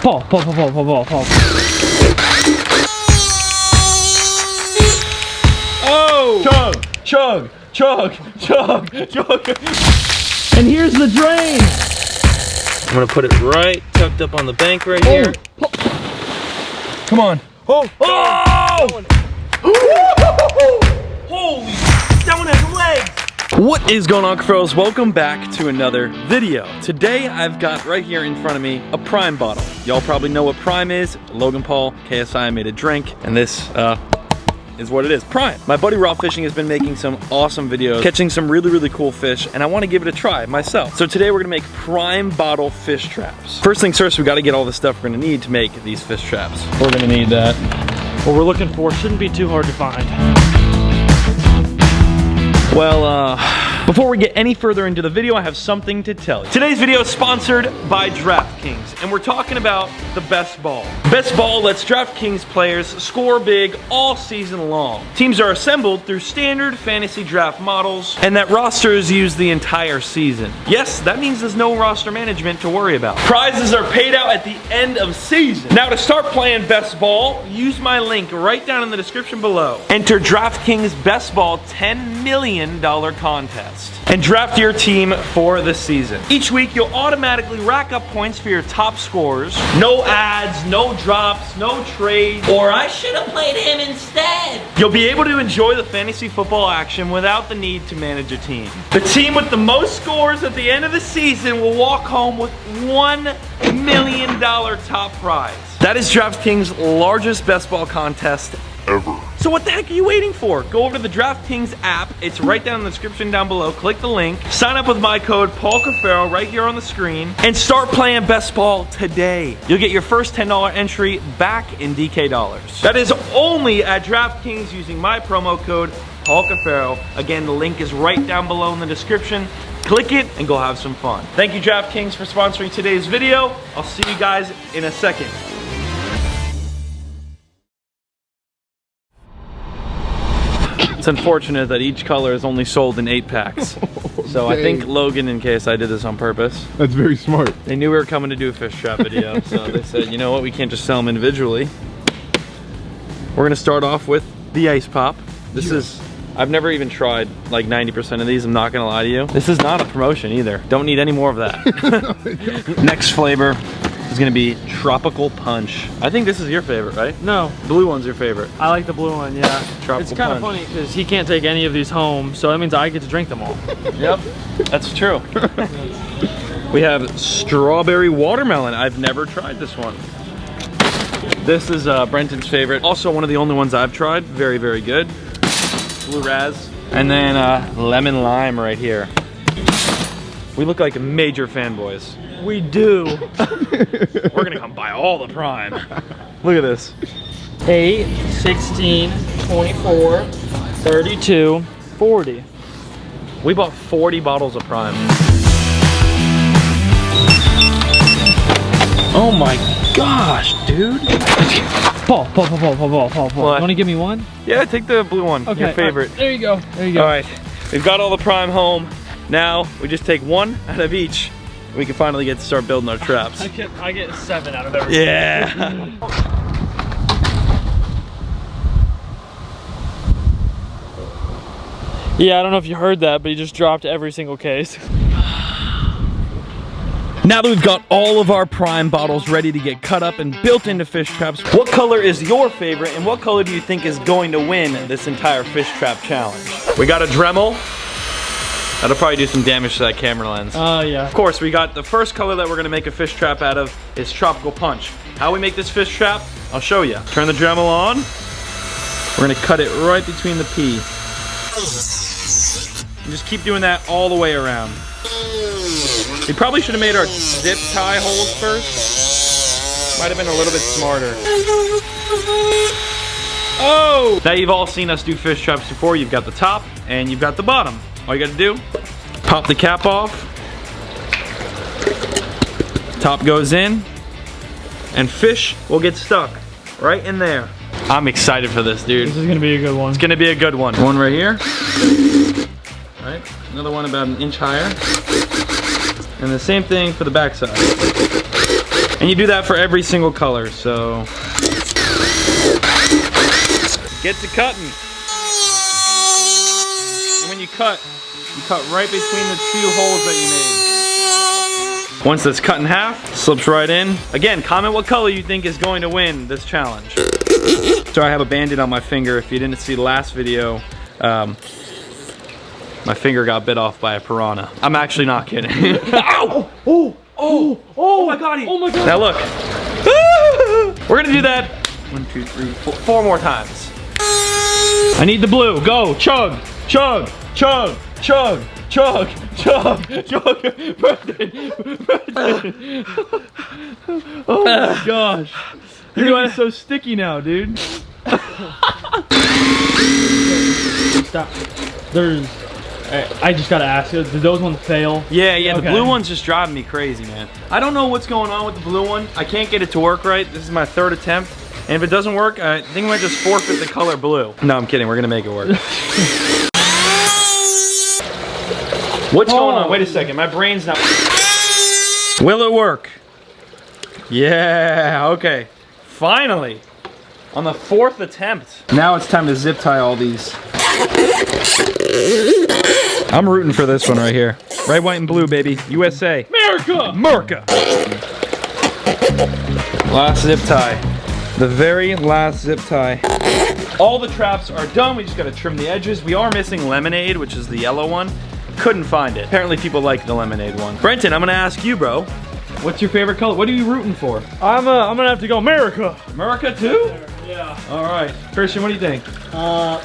Paul. Oh! Chug. And here's the drain. I'm gonna put it right tucked up on the bank right here. Come on. Oh! Holy, that one has legs. What is going on, Cuffaro? Welcome back to another video. Today I've got right here in front of me a Prime bottle. Y'all probably know what Prime is. Logan Paul, KSI made a drink, and this is what it is, Prime. My buddy Raw Fishing has been making some awesome videos, catching some really cool fish, and I want to give it a try myself. So today we're gonna make Prime bottle fish traps. First things first, we gotta get all the stuff we're gonna need to make these fish traps. We're gonna need that. What we're looking for shouldn't be too hard to find. Well, before we get any further into the video, I have something to tell you. Today's video is sponsored by DraftKings, and we're talking about the best ball. Best ball lets DraftKings players score big all season long. Teams are assembled through standard fantasy draft models, and that rosters use the entire season. Yes, that means there's no roster management to worry about. Prizes are paid out at the end of season. Now to start playing best ball, use my link right down in the description below. Enter DraftKings Best Ball $10 million contest and draft your team for the season. Each week you'll automatically rack up points for your top scorers. No ads, no drops, no trades, or I should have played him instead. You'll be able to enjoy the fantasy football action without the need to manage a team. The team with the most scores at the end of the season will walk home with $1 million top prize. That is DraftKings' largest best ball contest ever. So what the heck are you waiting for? Go over to the DraftKings app. It's right down in the description down below. Click the link. Sign up with my code Cuffaro right here on the screen and start playing best ball today. You'll get your first $10 entry back in DK dollars. That is only at DraftKings using my promo code Cuffaro. Again, the link is right down below in the description. Click it and go have some fun. Thank you, DraftKings, for sponsoring today's video. I'll see you guys in a second. It's unfortunate that each color is only sold in 8 packs. So I think Logan and KSI did this on purpose. That's very smart. They knew we were coming to do a fish trap video, so they said, you know what, we can't just sell them individually. We're gonna start off with the ice pop. This is, I've never even tried like 90% of these, I'm not gonna lie to you. This is not a promotion either. Don't need any more of that. Next flavor is gonna be Tropical Punch. I think this is your favorite, right? No. Blue one's your favorite. I like the blue one, yeah. Tropical It's kind of funny because he can't take any of these home, so that means I get to drink them all. Yep, that's true. We have Strawberry Watermelon. I've never tried this one. This is Brenton's favorite. Also one of the only ones I've tried. Very good. Blue Raz. And then Lemon Lime right here. We look like major fanboys. We do. We're gonna come buy all the Prime. Look at this. 8, 16, 24, 32, 40. We bought 40 bottles of Prime. Oh my gosh, dude. Paul. What? You want to give me one? Yeah, take the blue one. Okay. Your favorite. Right, there you go. There you go. All right, we've got all the Prime home. Now we just take one out of each. We can finally get to start building our traps. I get 7 out of everything. Yeah. Yeah, I don't know if you heard that, but he just dropped every single case. Now that we've got all of our Prime bottles ready to get cut up and built into fish traps, what color is your favorite and what color do you think is going to win this entire fish trap challenge? We got a Dremel. That'll probably do some damage to that camera lens. Oh, yeah. Of course, we got the first color that we're gonna make a fish trap out of is Tropical Punch. How we make this fish trap, I'll show you. Turn the Dremel on. We're gonna cut it right between the P. And just keep doing that all the way around. We probably should have made our zip tie holes first. Might have been a little bit smarter. Oh! Now you've all seen us do fish traps before. You've got the top and you've got the bottom. All you gotta do, pop the cap off. Top goes in and fish will get stuck right in there. I'm excited for this, dude. This is gonna be a good one. It's gonna be a good one. One right here. All right, another one about 1 inch higher. And the same thing for the back side. And you do that for every single color, so. Get to cutting. And when you cut right between the 2 holes that you made. Once that's cut in half, slips right in. Again, comment what color you think is going to win this challenge. So I have a Band-Aid on my finger. If you didn't see the last video, my finger got bit off by a piranha. I'm actually not kidding. Ow! Oh my god! Oh my god! Now look. We're gonna do that 1, 2, 3, 4 more times. I need the blue. Go! Chug! Chug! Chug! Chug! Chug! Chug! Chug! Brendan! Oh my gosh. You're gonna be so sticky now, dude. Stop. There's... I just gotta ask, did those ones fail? Yeah, okay. The blue one's just driving me crazy, man. I don't know what's going on with the blue one. I can't get it to work right. This is my 3rd attempt. And if it doesn't work, I think we might just forfeit the color blue. No, I'm kidding. We're gonna make it work. What's going on? Wait a second. My brain's not... Will it work? Yeah, okay. Finally. On the 4th attempt. Now it's time to zip tie all these. I'm rooting for this one right here. Red, white, and blue, baby. USA. America! America! Last zip tie. The very last zip tie. All the traps are done. We just gotta trim the edges. We are missing lemonade, which is the yellow one. Couldn't find it. Apparently people like the lemonade one. Brenton, I'm gonna ask you, bro. What's your favorite color? What are you rooting for? I'm gonna have to go America. America too? Yeah. All right. Christian, what do you think?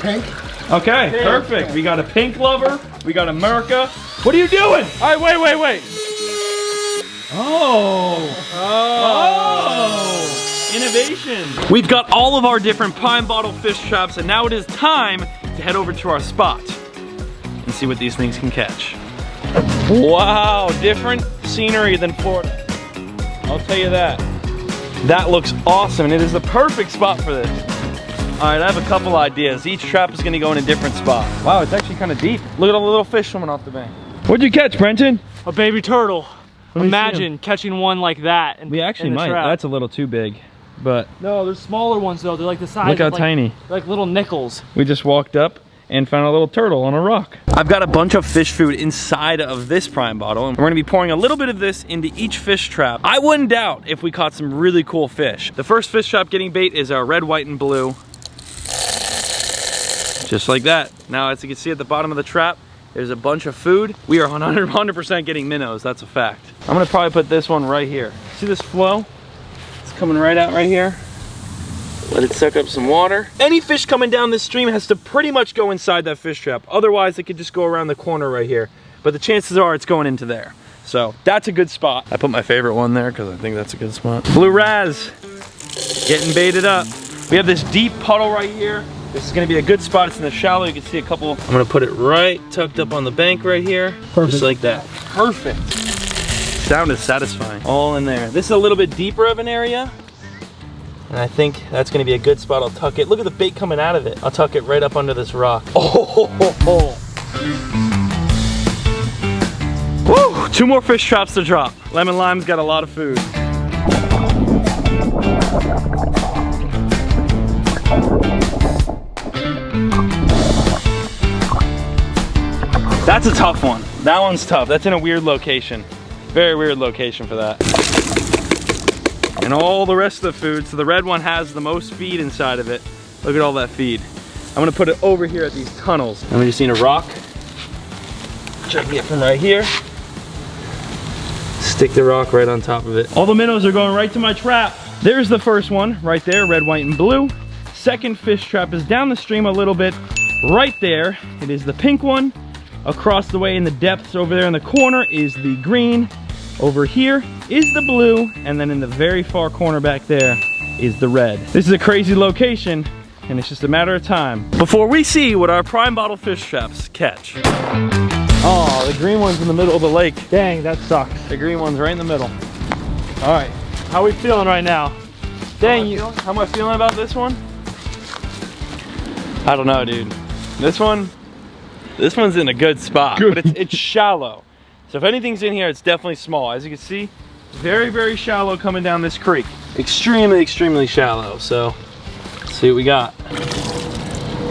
Pink. Okay, perfect. We got a pink lover. We got America. What are you doing? All right, wait. Oh. Innovation. We've got all of our different pine bottle fish traps, and now it is time to head over to our spot and see what these things can catch. Wow, different scenery than Florida. I'll tell you that. That looks awesome, and it is the perfect spot for this. All right, I have a couple ideas. Each trap is gonna go in a different spot. Wow, it's actually kind of deep. Look at all the little fish swimming off the bank. What'd you catch, Brenton? A baby turtle. Imagine catching one like that. We actually might. That's a little too big, but. No, there's smaller ones though. They're like the size look how of tiny. They're like little nickels. We just walked up and found a little turtle on a rock. I've got a bunch of fish food inside of this prime bottle, and we're gonna be pouring a little bit of this into each fish trap. I wouldn't doubt if we caught some really cool fish. The first fish trap getting bait is our red, white, and blue. Just like that. Now, as you can see at the bottom of the trap, there's a bunch of food. We are 100% getting minnows, that's a fact. I'm gonna probably put this one right here. See this flow? It's coming right out right here. Let it suck up some water. Any fish coming down this stream has to pretty much go inside that fish trap. Otherwise, it could just go around the corner right here. But the chances are it's going into there. So that's a good spot. I put my favorite one there because I think that's a good spot. Blue Raz, getting baited up. We have this deep puddle right here. This is gonna be a good spot. It's in the shallow. You can see a couple. I'm gonna put it right tucked up on the bank right here. Perfect. Just like that. Perfect. Sound is satisfying. All in there. This is a little bit deeper of an area. And I think that's gonna be a good spot. I'll tuck it. Look at the bait coming out of it. I'll tuck it right up under this rock. Oh. Woo! 2 more fish traps to drop. Lemon Lime's got a lot of food. That's a tough one. That one's tough. That's in a weird location. Very weird location for that. And all the rest of the food. So the red one has the most feed inside of it. Look at all that feed. I'm gonna put it over here at these tunnels. And we just need a rock. Check it from right here. Stick the rock right on top of it. All the minnows are going right to my trap. There's the first one right there, red, white, and blue. Second fish trap is down the stream a little bit. Right there, it is the pink one. Across the way in the depths over there in the corner is the green. Over here is the blue. And then in the very far corner back there is the red. This is a crazy location, and it's just a matter of time before we see what our prime bottle fish traps catch. Oh, the green one's in the middle of the lake. Dang, that sucks. The green one's right in the middle. All right. How are we feeling right now? Dang, how am I feeling about this one? I don't know, dude. This one's in a good spot, but it's shallow. So if anything's in here, it's definitely small. As you can see, Very, very shallow coming down this creek. Extremely, extremely shallow. So, let's see what we got.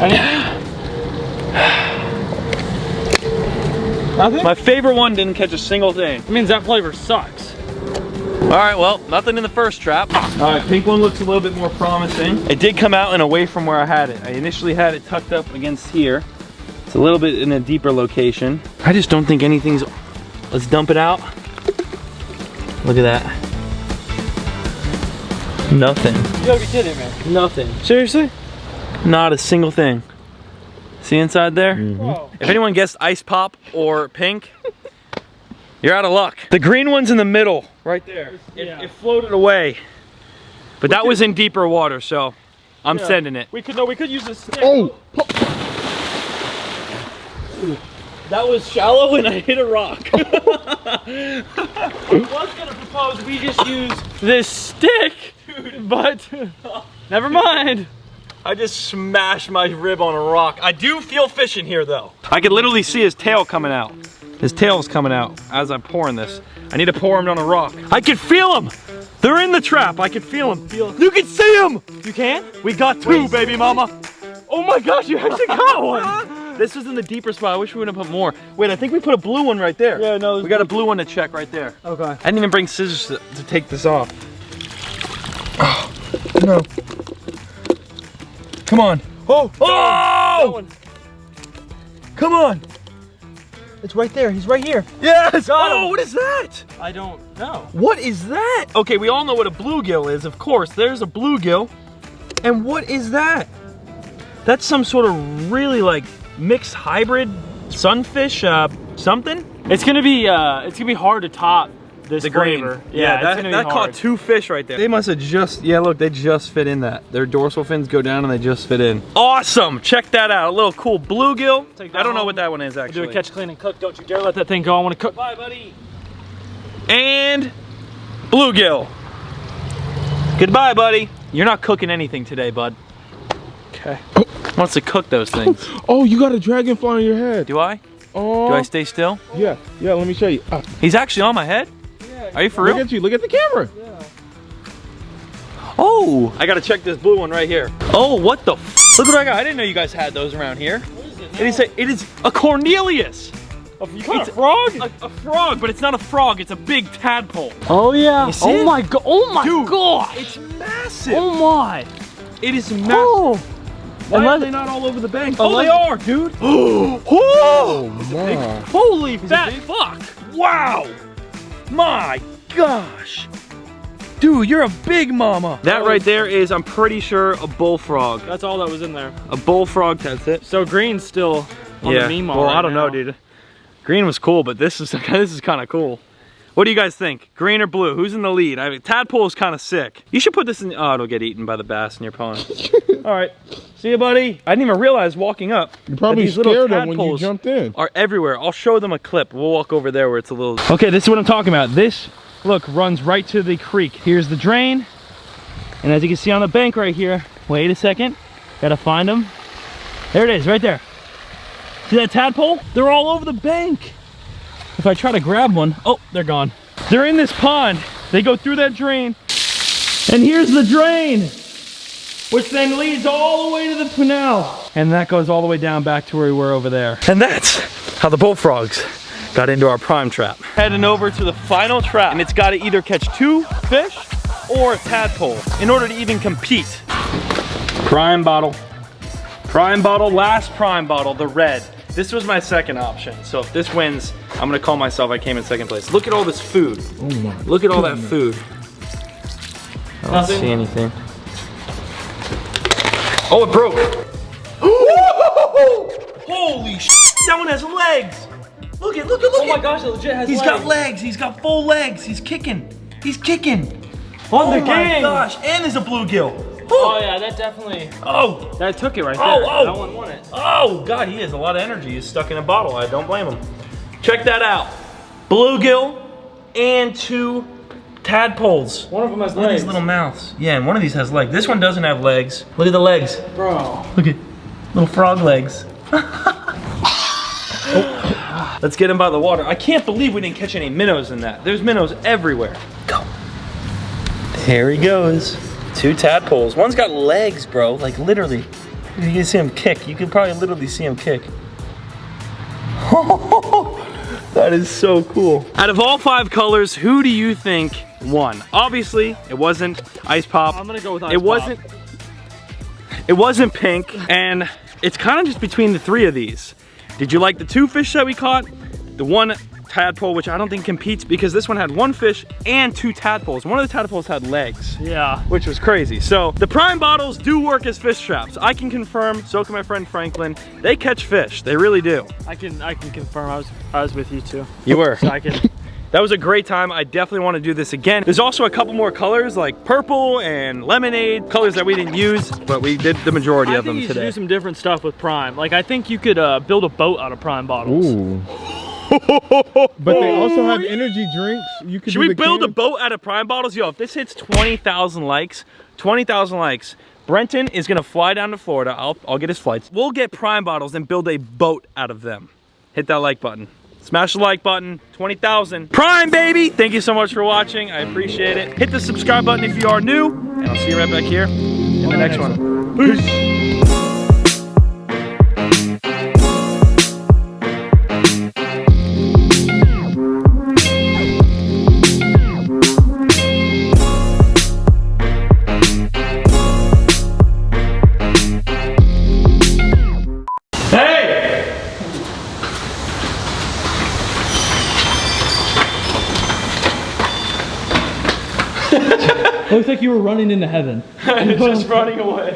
Anything? Nothing? My favorite one didn't catch a single thing. It means that flavor sucks. All right, well, nothing in the first trap. All right, pink one looks a little bit more promising. It did come out and away from where I had it. I initially had it tucked up against here. It's a little bit in a deeper location. I just don't think anything's, let's dump it out. Look at that. Nothing. You gotta be kidding me. Nothing. Seriously? Not a single thing. See inside there? Whoa. If anyone guessed ice pop or pink, you're out of luck. The green one's in the middle, right there. It floated away. But that was in deeper water, so I'm sending it. We could use this stick. Oh! That was shallow and I hit a rock. I was gonna propose we just use this stick, but never mind. I just smashed my rib on a rock. I do feel fish in here though. I could literally see his tail coming out. His tail's coming out as I'm pouring this. I need to pour him on a rock. I can feel them. They're in the trap. I can feel them. You can see them. You can? We got two, baby mama. Oh my gosh, you actually got one. This was in the deeper spot. I wish we would have put more. Wait, I think we put a blue one right there. Yeah, no. We got a blue one to check right there. Okay. I didn't even bring scissors to take this off. Oh, no. Come on. Oh! Oh! Come on. It's right there. He's right here. Yes! Got Oh, him. what is that? I don't know. What is that? Okay, we all know what a bluegill is, of course. There's a bluegill. And what is that? That's some sort of really like mixed hybrid sunfish something? It's gonna be hard to top this The green. flavor. Yeah, it's gonna be that hard. caught two fish right there. They must have just, yeah, look, they just fit in that. Their dorsal fins go down and they just fit in. Awesome, check that out. A little cool bluegill. Take that I don't know home. what that one is actually. Do a catch, clean, and cook. Don't you dare let that thing go. I want to cook. Bye, buddy. And bluegill. Goodbye, buddy. You're not cooking anything today, bud. Okay. Wants to cook those things. Oh, you got a dragonfly on your head. Do I? Oh. Do I stay still? Yeah, let me show you. He's actually on my head? Are you for Look real? at you, look at the camera. Oh, I gotta check this blue one right here. Oh, what the f? Look what I got. I didn't know you guys had those around here. What is it? It is a Cornelius. You caught a frog? A frog, but it's not a frog. It's a big tadpole. Oh yeah. You see Oh it? my god. Oh my Dude, gosh. It's massive. Oh my. It is massive. Oh. Why are Unless- they not all over the bank? Unless- Oh, they are, dude. Oh, my. Holy Fat big? fuck. Wow. My gosh. Dude, you're a big mama. That right there is, I'm pretty sure, a bullfrog. That's all that was in there. A bullfrog, that's it. So green's still on the meme well, right I don't know, now. dude. Green was cool, but this is kind of cool. What do you guys think? Green or blue? Who's in the lead? I mean, tadpole is kind of sick. You should put this in. Oh, it'll get eaten by the bass in your pond. All right, see you, buddy. I didn't even realize walking up. You probably that these little scared them when you tadpoles jumped in. Are everywhere. I'll show them a clip. We'll walk over there where it's a little. Okay, this is what I'm talking about. This, look, runs right to the creek. Here's the drain. And as you can see on the bank right here, wait a second, gotta find them. There it is, right there. See that tadpole? They're all over the bank. If I try to grab one, oh, they're gone. They're in this pond. They go through that drain. And here's the drain, which then leads all the way to the canal. And that goes all the way down back to where we were over there. And that's how the bullfrogs got into our prime trap. Heading over to the final trap, and it's got to either catch two fish or a tadpole in order to even compete. Prime bottle, last prime bottle, the red. This was my second option, so if this wins, I'm gonna call myself I came in second place. Look at all this food. Oh my. Look at all that food. I don't see anything. Oh, it broke. Holy sh! That one has legs. Look at. Oh my gosh, it legit has He's got legs. He's got full legs. He's kicking. On the Oh my game. gosh! And there's a bluegill. Oh yeah, that definitely, Oh. that took it right there. Oh. That one won it. Oh God, he has a lot of energy. He's stuck in a bottle. I don't blame him. Check that out. Bluegill and two tadpoles. One of them has Look at legs. these little mouths. Yeah, and one of these has legs. This one doesn't have legs. Look at the legs. Bro. Look at little frog legs. Let's get him by the water. I can't believe we didn't catch any minnows in that. There's minnows everywhere. Go. There he goes. 2 tadpoles. One's got legs, bro. Like literally. You can see him kick. You can probably literally see him kick. That is so cool. Out of all 5 colors, who do you think won? Obviously, it wasn't Ice Pop. I'm gonna go with Ice Pop. It wasn't pink, and it's kind of just between the 3 of these. Did you like the 2 fish that we caught? The 1 tadpole, which I don't think competes because this one had 1 fish and 2 tadpoles. One of the tadpoles had legs. Yeah. Which was crazy. So the prime bottles do work as fish traps. I can confirm, so can my friend Franklin. They catch fish, they really do. I can confirm I was with you too. You were. So I can. That was a great time. I definitely want to do this again. There's also a couple more colors like purple and lemonade, colors that we didn't use, but we did the majority of them I think you today. should do some different stuff with prime. Like I think you could build a boat out of prime bottles. Ooh. But they also have energy drinks. You could Should we build a boat out of prime bottles? Yo, if this hits 20,000 likes, 20,000 likes, Brenton is gonna fly down to Florida. I'll get his flights. We'll get prime bottles and build a boat out of them. Hit that like button. Smash the like button, 20,000. Prime, baby! Thank you so much for watching. I appreciate it. Hit the subscribe button if you are new, and I'll see you right back here in the next one. Peace. Looks like you were running into heaven. Just running away.